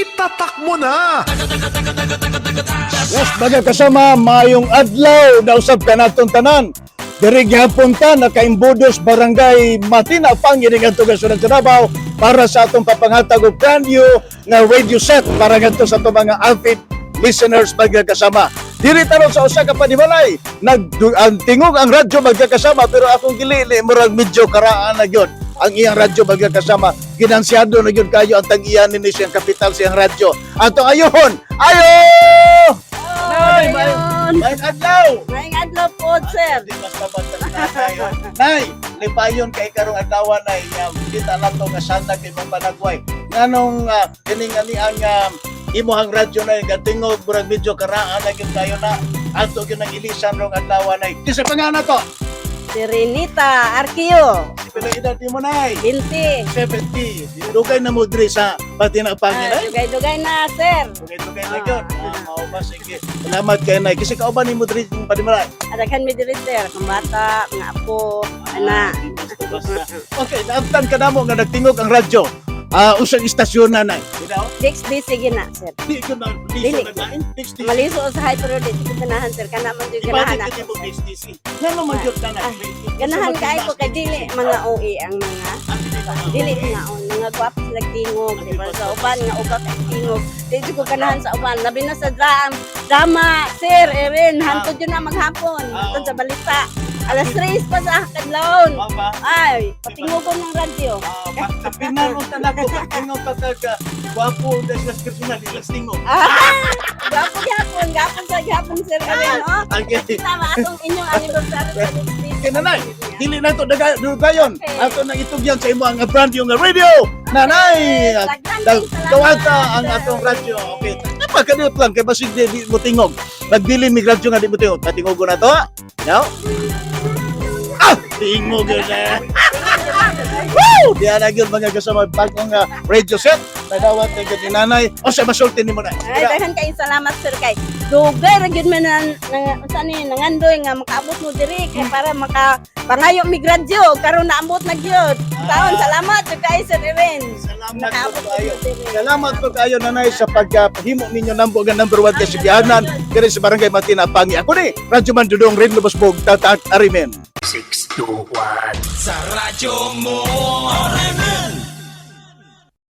itatak mo na! Yes, mga kasama, mayong adlaw na usab ka natong tanan. Diri gyapon ta nakaimbudos barangay Matina Pangiring adto sa Davao para sa atong papanghatag og brand new na radio set para ngadto sa atong mga avid listeners mga kasama. Diri taron sa usa ka panimalay, tingog ang radyo magkakasama pero akong gilili murag medyo karaan na gyud. Ang iyang radyo magkakasama, ginansyado na gyud kayo ang tag-iyan ni siyang kapital siyang radyo. Ato ayon, ayo! Nay, may adlaw. Maayong adlaw po, sir. Di mas mabantag na tayo. Nay, lipayon kay karong adlaw nay, kita lang to nga sana kay Papanagway. Nganong kining ang imuhang radyo na yung tingog murag medyo karaan na gyud kayo na ato gyud nang ilisan rong adlaw nay. Kinsa pangalan to? Serenita Arquio. Pila edad mo nay? 20. 70. Dugay na mo diri sa Matina Pangiring. Dugay-dugay na, sir. Dugay na gyud. Mao ba sige. Salamat kay nay. Kasi kauban nimo diri sa Panimalay. Adakan mi diri, sir. Kang bata, mga apo, anak. Basta. Okay, naabtan ka namo nga nagtingog ang radyo. Usang istasyon na nay. Dinaw? DXD, sige na, sir. Di ko na Dili. liso na nain. Fixed Maliso sa high pero di ko ganahan, sir. Kana man yung Ibalik ganahan ka ako, di mo sir. XTC. Ngano man yun ka na? Ganahan ka ko kay dili mga OE ang mga dili nga mga gwapo sila tingog, di ba? Sa uban nga ugat ang tingog. Dili ko ganahan sa uban. Labi na sa drama, sir, Erin, hantod yun na maghapon. Hantod sa balita. Alas 3 pa sa kadlawon. Ay, patingugon ng radyo. Pinanong tanako, tingog pagka wapo dahil sa personal, ilas tingog. Gapon sa gapon, sir, Erin, oh. Okay. Tama, atong inyong anniversary sa Kaya nanay, dili na ito dugayon. Okay. Ato nang itugyan sa imo ang brand yung radio. Nanay, kawata ang atong radyo. Okay. Napakadiyot lang, kaya basig di mo tingog. Nagbilin mig radyo nga di mo tingog. Patingogo na to, ha? No? Tingog yun na. Woo! Diyan na yun mga kasama bagong radio set. Nagawat na yun ni nanay. O siya, masultin ni mo na. Ay, dahan kayo salamat, sir, kay dugay ra gyud man nangandoy nga makaabot mo diri kay para makapangayo mig radyo karon naabot na gyud. Taon salamat kay Sir Erin. Salamat po kayo. Salamat po kayo nanay sa pagpahimo ninyo number 1 kasibihanan diri sa Barangay Matina Pangi. Ako ni Radyo Man Dudong Rin Lubosbog Tatak Arimen. 621 sa radyo mo, Arimen!